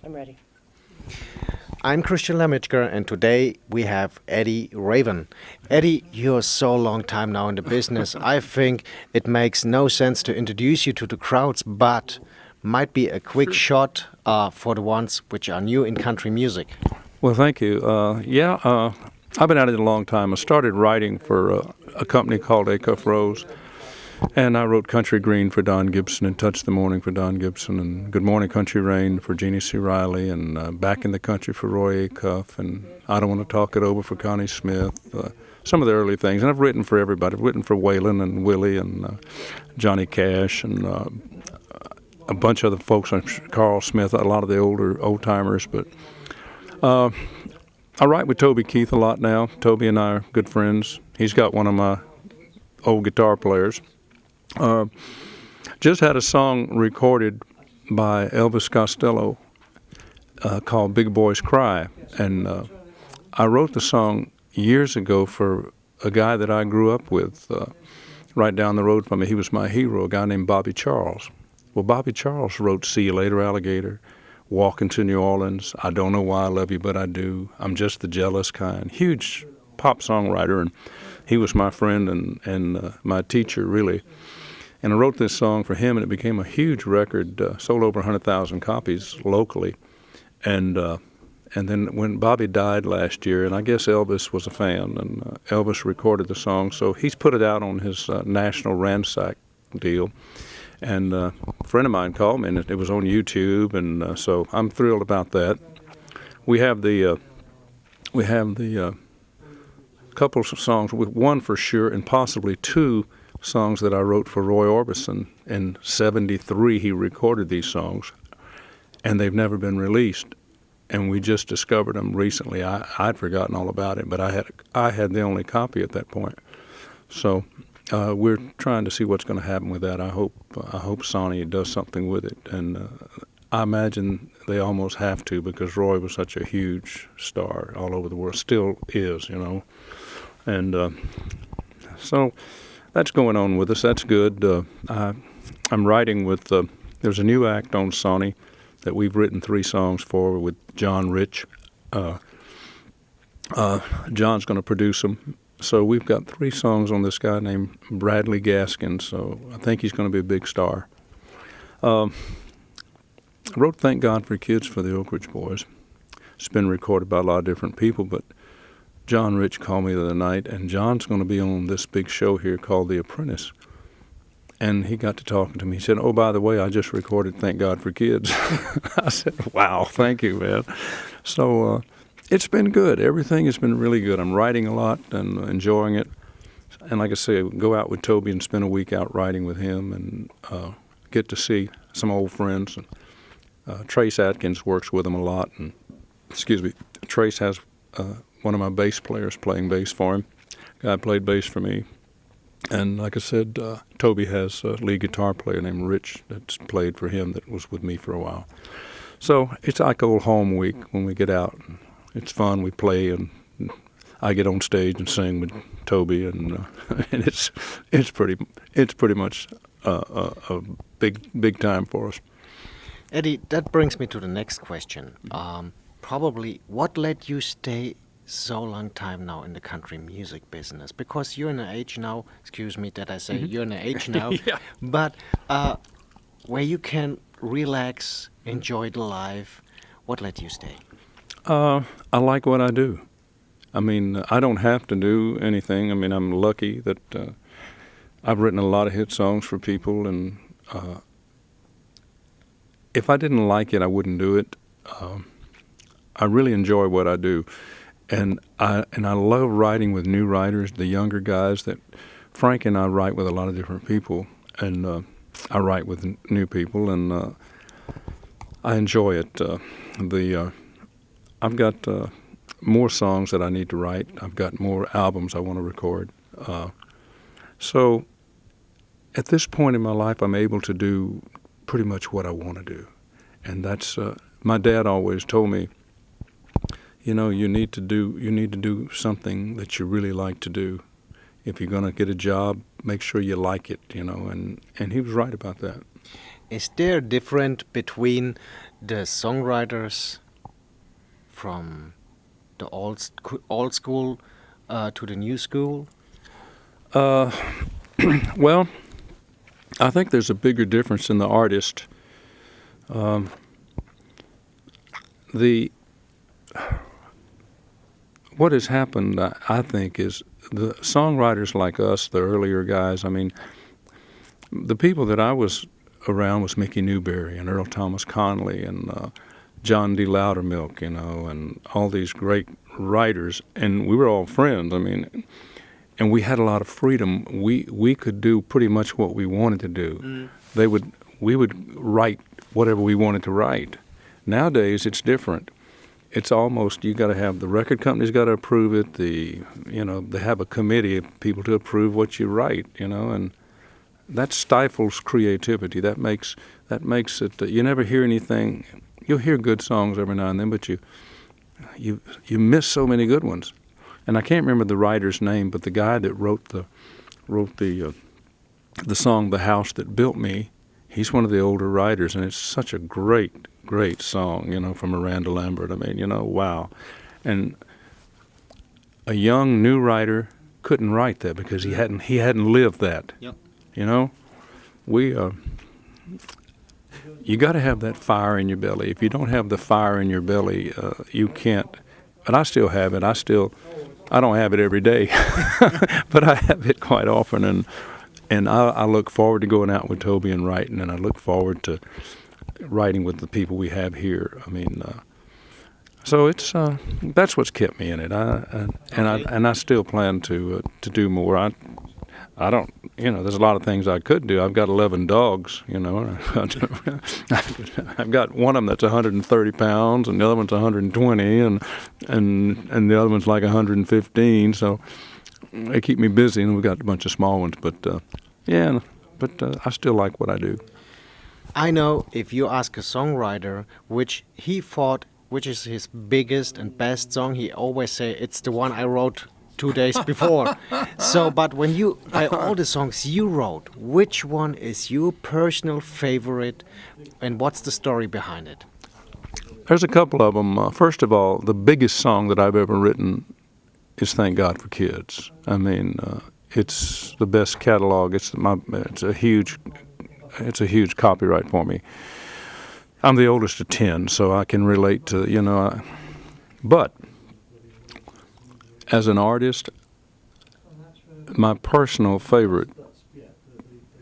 I'm ready. I'm Christian Lemitger, and today we have Eddy Raven. Eddy, you're so long time now in the business. I think it makes no sense to introduce you to the crowds, but might be a quick shot for the ones which are new in country music. Well, thank you. I've been at it a long time. I started writing for a company called Acuff Rose, and I wrote Country Green for Don Gibson and Touch the Morning for Don Gibson and Good Morning Country Rain for Jeannie C. Riley and Back in the Country for Roy Acuff and I Don't Want to Talk It Over for Connie Smith, some of the early things. And I've written for everybody. I've written for Waylon and Willie and Johnny Cash and a bunch of other folks, Carl Smith, a lot of the older old-timers. But I write with Toby Keith a lot now. Toby and I are good friends. He's got one of my old guitar players. Just had a song recorded by Elvis Costello called Big Boys Cry. And I wrote the song years ago for a guy that I grew up with right down the road from me. He was my hero, a guy named Bobby Charles. Well, Bobby Charles wrote See You Later, Alligator, Walking to New Orleans, I Don't Know Why I Love You But I Do, I'm Just the Jealous Kind. Huge pop songwriter, and he was my friend and my teacher, really. And I wrote this song for him, and it became a huge record, sold over 100,000 copies locally. And then when Bobby died last year, and I guess Elvis was a fan, and Elvis recorded the song, so he's put it out on his National Ransack deal. And a friend of mine called me, and it was on YouTube, and so I'm thrilled about that. We have the couple of songs, with one for sure, and possibly two songs that I wrote for Roy Orbison. In '73, he recorded these songs, and they've never been released. And we just discovered them recently. I'd forgotten all about it, but I had the only copy at that point. So we're trying to see what's going to happen with that. I hope Sony does something with it, and I imagine they almost have to because Roy was such a huge star all over the world. Still is, and so. That's going on with us. That's good. I'm writing with, there's a new act on Sony that we've written 3 songs for with John Rich. John's going to produce them. So we've got 3 songs on this guy named Bradley Gaskin, so I think he's going to be a big star. I wrote Thank God for Kids for the Oak Ridge Boys. It's been recorded by a lot of different people, but John Rich called me the other night, and John's going to be on this big show here called The Apprentice. And he got to talking to me. He said, oh, by the way, I just recorded Thank God for Kids. I said, wow, thank you, man. So it's been good. Everything has been really good. I'm writing a lot and enjoying it. And like I say, go out with Toby and spend a week out writing with him and get to see some old friends. And Trace Atkins works with him a lot. And Trace has one of my bass players playing bass for him. Guy played bass for me. And like I said, Toby has a lead guitar player named Rich that's played for him that was with me for a while. So it's like old home week when we get out. It's fun. We play, and I get on stage and sing with Toby, and it's pretty much a big time for us. Eddy, that brings me to the next question. Probably, what led you stay so long time now in the country music business? Because you're in an age now, excuse me that I say you're in an age now, Yeah. but where you can relax, enjoy the life. What led you stay? I like what I do. I mean, I don't have to do anything. I mean, I'm lucky that I've written a lot of hit songs for people, and if I didn't like it, I wouldn't do it. I really enjoy what I do. And I love writing with new writers, the younger guys. That Frank and I write with a lot of different people, and I write with new people, and I enjoy it. I've got more songs that I need to write. I've got more albums I want to record. So at this point in my life, I'm able to do pretty much what I want to do, and that's my dad always told me. You need to do something that you really like to do. If you're going to get a job, make sure you like it, and he was right about that. Is there a difference between the songwriters from the old school to the new school? Uh, well, I think there's a bigger difference in the artist. Um, the what has happened, I think, is the songwriters like us, the earlier guys. I mean, the people that I was around was Mickey Newberry and Earl Thomas Conley and John D. Loudermilk, and all these great writers, and we were all friends. I mean, and we had a lot of freedom. We could do pretty much what we wanted to do. We would write whatever we wanted to write. Nowadays, it's different. It's almost, you got to have, the record company's got to approve it. They have a committee of people to approve what you write, and that stifles creativity. That makes it. You never hear anything. You'll hear good songs every now and then, but you miss so many good ones. And I can't remember the writer's name, but the guy that wrote the song "The House That Built Me," he's one of the older writers, and it's such a great song, from Miranda Lambert. I mean, wow. And a young new writer couldn't write that because he hadn't lived that. Yep. You got to have that fire in your belly. If you don't have the fire in your belly, you can't. But I still have it. I don't have it every day, but I have it quite often, and I look forward to going out with Toby and writing, and I look forward to writing with the people we have here. I mean, so it's that's what's kept me in it. I still plan to do more. I don't, there's a lot of things I could do. I've got 11 dogs, I've got one of them that's 130 pounds, and the other one's 120, and the other one's like 115. So they keep me busy, and we've got a bunch of small ones. But I still like what I do. I know if you ask a songwriter which is his biggest and best song, he always say it's the one I wrote 2 days before. So, but when by all the songs you wrote, which one is your personal favorite, and what's the story behind it? There's a couple of them. First of all, the biggest song that I've ever written is "Thank God for Kids." I mean, it's the best catalog. It's a huge copyright for me. I'm the oldest of 10, so I can relate to, but as an artist, my personal favorite,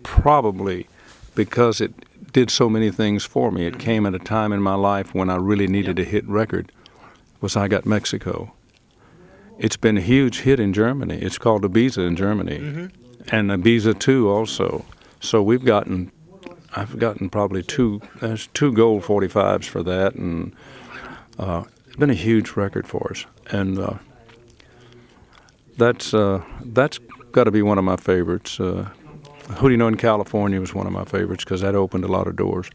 probably because it did so many things for me, it came at a time in my life when I really needed a hit record, was "I Got Mexico." It's been a huge hit in Germany. It's called Ibiza in Germany, and Ibiza 2 also. So I've gotten probably two gold 45s for that, and it's been a huge record for us. And that's got to be one of my favorites. "Who Do You Know in California" was one of my favorites because that opened a lot of doors.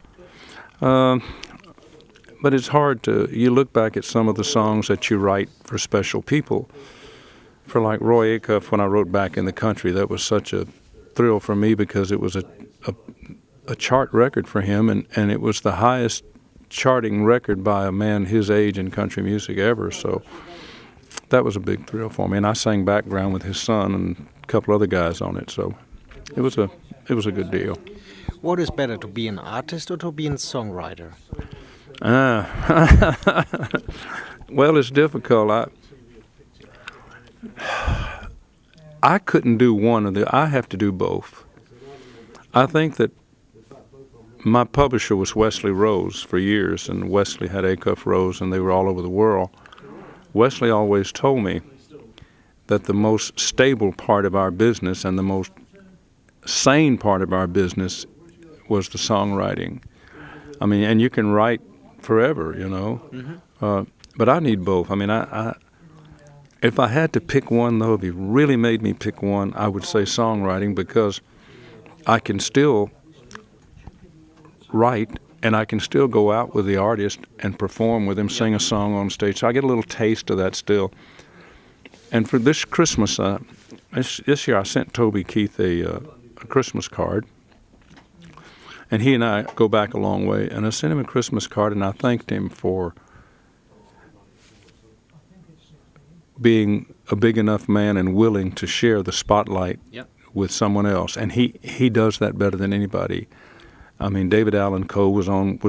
But it's hard you look back at some of the songs that you write for special people. For like Roy Acuff, when I wrote "Back in the Country," that was such a thrill for me because it was a chart record for him, and it was the highest charting record by a man his age in country music ever. So that was a big thrill for me, and I sang background with his son and a couple other guys on it. So it was a good deal. What is better, to be an artist or to be a songwriter? Well, it's difficult. I couldn't do one of the. I have to do both. I think that my publisher was Wesley Rose for years, and Wesley had Acuff Rose, and they were all over the world. Wesley always told me that the most stable part of our business and the most sane part of our business was the songwriting. I mean, and you can write forever, but I need both. I mean, if I had to pick one, though, if you really made me pick one, I would say songwriting, because I can still write, and I can still go out with the artist and perform with him, sing a song on stage. So I get a little taste of that still. And for this Christmas, this year I sent Toby Keith a Christmas card, And he and I go back a long way. And I sent him a Christmas card, and I thanked him for being a big enough man and willing to share the spotlight with someone else. And he does that better than anybody. I mean, David Allen Coe was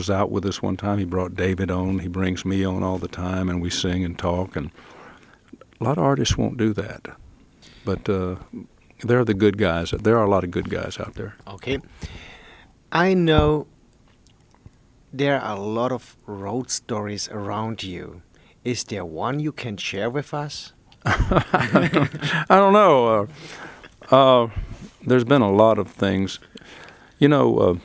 out with us one time. He brought David on. He brings me on all the time, and we sing and talk. And a lot of artists won't do that. But they're the good guys. There are a lot of good guys out there. Okay. I know there are a lot of road stories around you. Is there one you can share with us? I don't know. There's been a lot of things. You know,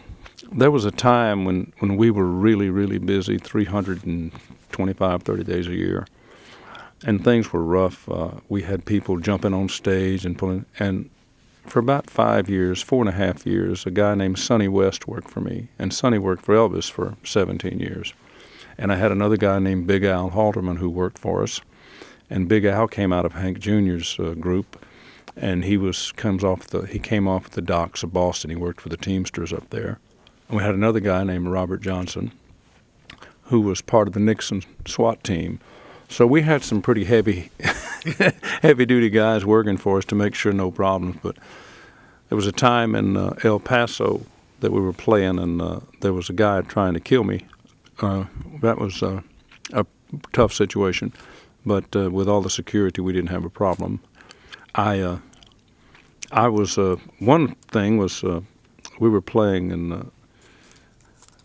there was a time when we were really, really busy, 325, 30 days a year, and things were rough. We had people jumping on stage and pulling. And for about 5 years, 4.5 years, a guy named Sonny West worked for me, and Sonny worked for Elvis for 17 years. And I had another guy named Big Al Halterman who worked for us. And Big Al came out of Hank Jr.'s group, and he came off the docks of Boston. He worked for the Teamsters up there. And we had another guy named Robert Johnson, who was part of the Nixon SWAT team. So we had some pretty heavy-duty guys working for us to make sure no problems. But there was a time in El Paso that we were playing, and there was a guy trying to kill me. That was a tough situation, but with all the security, we didn't have a problem. I was one thing was we were playing, and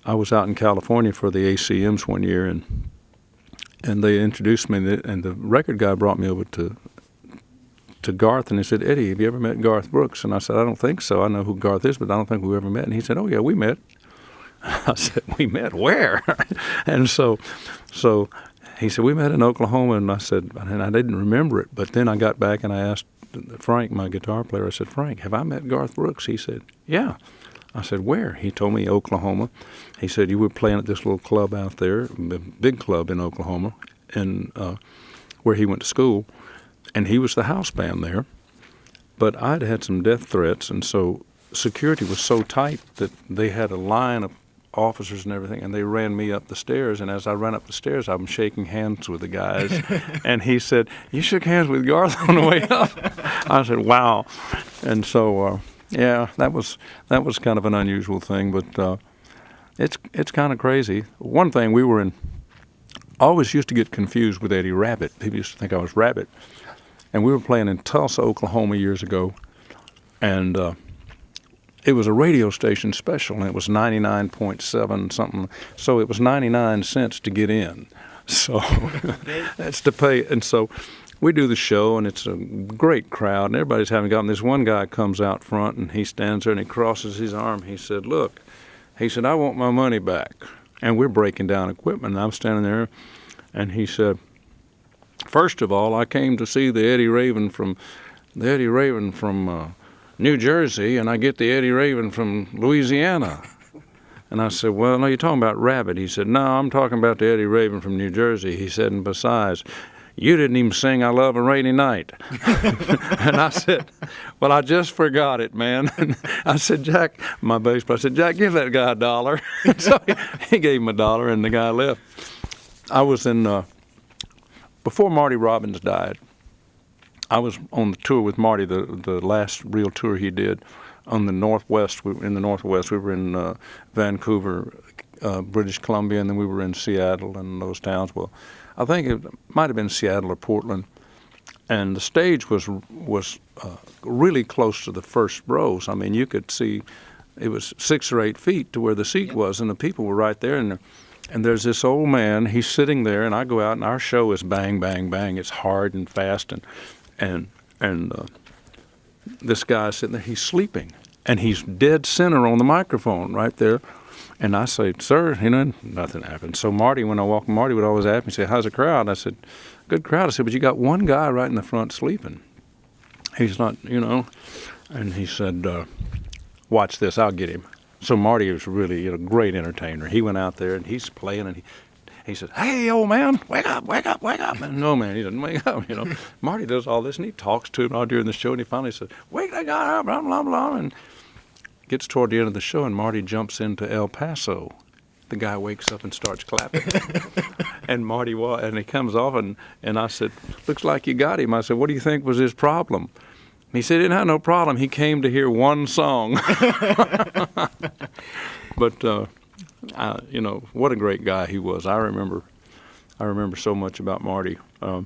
I was out in California for the ACMs one year, and they introduced me, and the record guy brought me over to Garth, and he said, "Eddie, have you ever met Garth Brooks?" And I said, "I don't think so. I know who Garth is, but I don't think we ever met." And he said, "Oh yeah, we met." I said, "We met where?" And so he said, "We met in Oklahoma." And I said, and I didn't remember it. But then I got back and I asked Frank, my guitar player, I said, "Frank, have I met Garth Brooks?" He said, "Yeah." I said, "Where?" He told me Oklahoma. He said, "You were playing at this little club out there, a big club in Oklahoma, and where he went to school. And he was the house band there. But I'd had some death threats, and so security was so tight that they had a line of officers and everything, and they ran me up the stairs. And as I ran up the stairs, I'm shaking hands with the guys. And he said, "You shook hands with Garth on the way up?" I said, "Wow." And so, yeah, that was kind of an unusual thing, but it's kind of crazy. One thing I always used to get confused with Eddie Rabbit. People used to think I was Rabbit. And we were playing in Tulsa, Oklahoma years ago, and it was a radio station special, and it was 99.7 something. So it was 99 cents to get in. So that's to pay. And so we do the show, and it's a great crowd, and everybody's having fun. And this one guy comes out front, and he stands there, and he crosses his arm. He said, "Look," he said, "I want my money back." And we're breaking down equipment, and I'm standing there, and he said, "First of all, I came to see the Eddy Raven from New Jersey, and I get the Eddy Raven from Louisiana." And I said, "Well, no, you're talking about Rabbit." He said, "No, I'm talking about the Eddy Raven from New Jersey." He said, "And besides, you didn't even sing 'I Love a Rainy Night.'" And I said, "Well, I just forgot it, man." And I said, "Jack," my bass player, I said, "Jack, give that guy $1. So he gave him $1, and the guy left. I was before Marty Robbins died, I was on the tour with Marty, the last real tour he did on the Northwest. In the Northwest. We were in Vancouver, British Columbia, and then we were in Seattle and those towns. Well, I think it might have been Seattle or Portland. And the stage was really close to the first rows. I mean, you could see it was 6 or 8 feet to where the seat was, and the people were right there. And there's this old man, he's sitting there, and I go out, and our show is bang, bang, bang. It's hard and fast, and this guy's sitting there, he's sleeping, and he's dead center on the microphone right there. And I say, "Sir," nothing happened. So Marty, when I walk, Marty would always ask me, say, "How's the crowd?" I said, "Good crowd." I said, "But you got one guy right in the front sleeping. He's not, And he said, "Watch this, I'll get him." So Marty was really a great entertainer. He went out there, and he's playing, and he said, "Hey, old man, wake up, wake up, wake up." And no, man, he doesn't wake up, Marty does all this, and he talks to him all during the show, and he finally said, "Wake that guy up, blah, blah, blah." gets toward the end of the show, and Marty jumps into El Paso. The guy wakes up and starts clapping. And and he comes off, and I said, looks like you got him. I said, what do you think was his problem? He said, he didn't have no problem. He came to hear one song. But, you know, what a great guy he was. I remember so much about Marty. The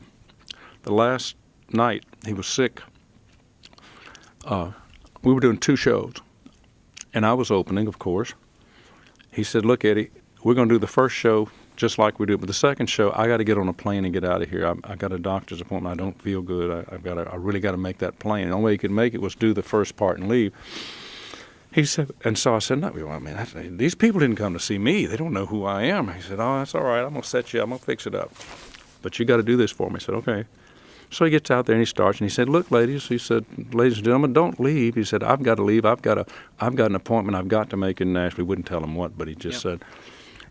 last night he was sick, we were doing 2 shows, and I was opening, of course. He said, look, Eddie, we're going to do the first show just like we do, but the second show, I got to get on a plane and get out of here. I got a doctor's appointment. I don't feel good. I really got to make that plane. The only way he could make it was do the first part and leave. He said, and so I said, no, I mean, these people didn't come to see me. They don't know who I am. He said, oh, that's all right. I'm going to set you up. I'm going to fix it up. But you got to do this for me. I said, okay. So he gets out there and he starts, and he said, look, ladies, he said, ladies and gentlemen, don't leave. He said, I've got to leave. I've got an appointment I've got to make in Nashville. We wouldn't tell him what, but he just said,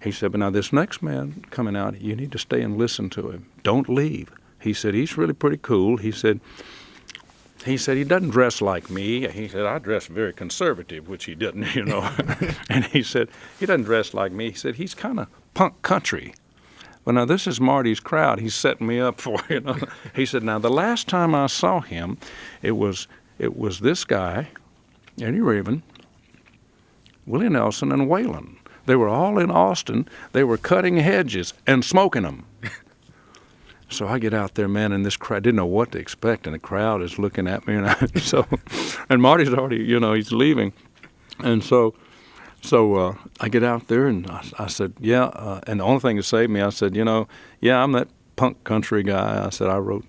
he said, but now this next man coming out, you need to stay and listen to him. Don't leave. He said, he's really pretty cool. He said, he doesn't dress like me. He said, I dress very conservative, which he didn't, you know. And he said, he doesn't dress like me. He said, he's kind of punk country. Well, now, this is Marty's crowd. He's setting me up for, you know. He said, now, the last time I saw him, it was this guy, Eddy Raven, Willie Nelson, and Waylon. They were all in Austin. They were cutting hedges and smoking them. So I get out there, man, and this crowd, didn't know what to expect, and the crowd is looking at me, and Marty's already, you know, he's leaving. And so I get out there, and I said, yeah, and the only thing that saved me, I said, you know, yeah, I'm that punk country guy. I said, I wrote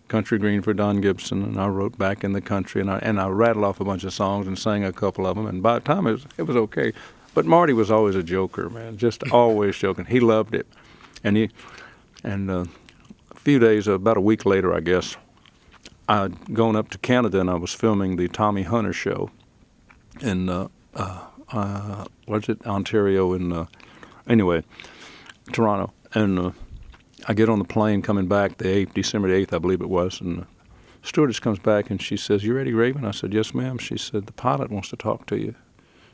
Country Green for Don Gibson, and I wrote Back in the Country, and I rattled off a bunch of songs and sang a couple of them, and by the time it was okay. But Marty was always a joker, man, just always joking. He loved it. And a few days, about a week later, I guess, I'd gone up to Canada, and I was filming the Tommy Hunter show in, Ontario, in, anyway, Toronto. And I get on the plane coming back, December the 8th, I believe it was, and the stewardess comes back, and she says, you Eddy Raven? I said, yes, ma'am. She said, the pilot wants to talk to you.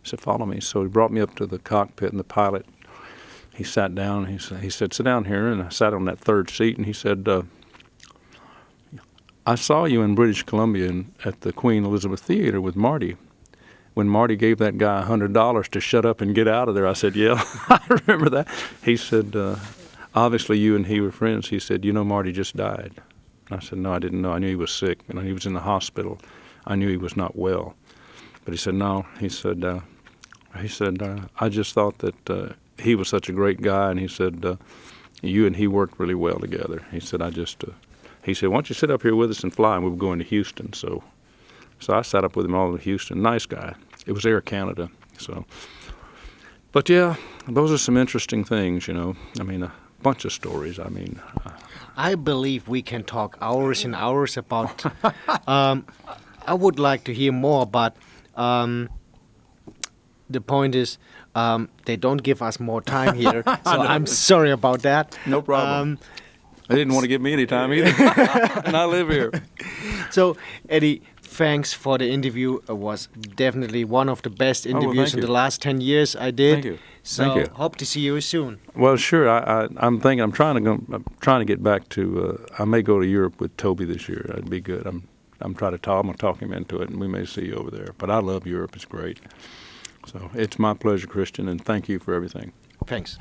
He said, follow me. So he brought me up to the cockpit, and the pilot, he sat down, and he said, sit down here, and I sat on that third seat, and he said, I saw you in British Columbia at the Queen Elizabeth Theater with Marty. When Marty gave that guy $100 to shut up and get out of there, I said, yeah, I remember that. He said, obviously you and he were friends. He said, you know, Marty just died. I said, no, I didn't know. I knew he was sick, and he was in the hospital. I knew he was not well. But he said, no. He said, I just thought that he was such a great guy, and he said, you and he worked really well together. He said, he said, why don't you sit up here with us and fly? And we were going to Houston. So I sat up with him all in Houston. Nice guy. It was Air Canada. So, but yeah, those are some interesting things, you know. I mean, a bunch of stories. I mean, I believe we can talk hours and hours about. I would like to hear more, but the point is, they don't give us more time here, so I'm sorry about that. No problem. They didn't want to give me any time either, and I live here. So, Eddie, thanks for the interview. It was definitely one of the best interviews in the last 10 years I did. Thank you. So, Thank you. Hope to see you soon. Well, sure. I'm thinking. I'm trying to get back to. I may go to Europe with Toby this year. That'd be good. I'm gonna talk him into it, and we may see you over there. But I love Europe. It's great. So it's my pleasure, Christian, and thank you for everything. Thanks.